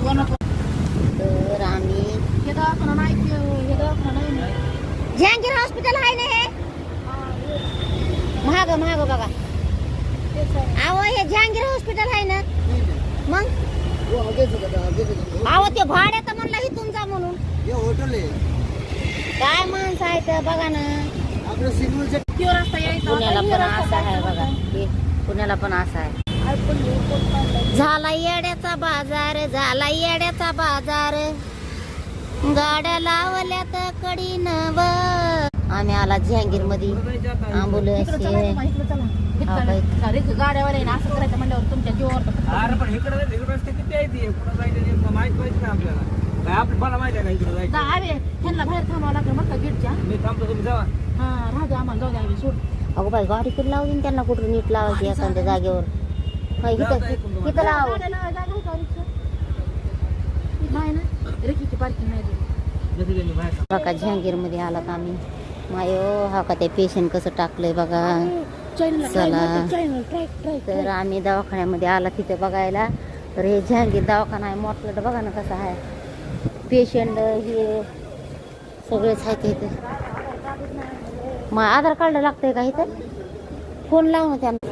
तर आम्ही जहांगीर हॉस्पिटल आहे ना हे महाग महाग बघा. अहो हे जहांगीर हॉस्पिटल आहे ना मग. अहो ते भाड्यात म्हणलं इथून जा म्हणून. होटल आहे काय माणसं आहे तर बघा ना. आपलं सिग्नलच्या पुण्याला पण असं आहे बघा. हे पुण्याला पण असं आहे. झाला येड्याचा बाजार, झाला येड्याचा बाजार, गाड्या लावल्यात कडीनव. आम्ही आला जहांगीर मध्ये आंबुलन्स गाड्यावाले असं करायचं म्हणल्यावर तुमच्या जीवावर. अरे पण इकडे रस्ते किती आहे ती पुढे जायचं माहित पाहिजे ना आपल्याला. काय आपलं मला माहिती आहे का इकडे जायचं. अरे त्यांना बाहेर थांबावं लागलं मग का गेटच्या. मी थांबतो तुम्ही जावा. हा राहू आम्हाला जाऊ द्या सोड. अगो बाई गाडी कुठे लावली त्यांना कुठं नीट लावायची एखाद्या जागेवर. इथं लाव नाही ना रेकीची पार्किंग नाही. बघा जहांगीर मध्ये आलात आम्ही. मायो हा का ते पेशंट कसं टाकलंय बघा. चला तर आम्ही दवाखान्यामध्ये आला तिथे बघायला. तर हे जहांगीर दवाखाना आहे मोठं बघा ना कसं आहे. पेशंट हे सगळेच आहेत इथे. मग आधार कार्ड लागतंय का इथं. फोन लावून त्यांना.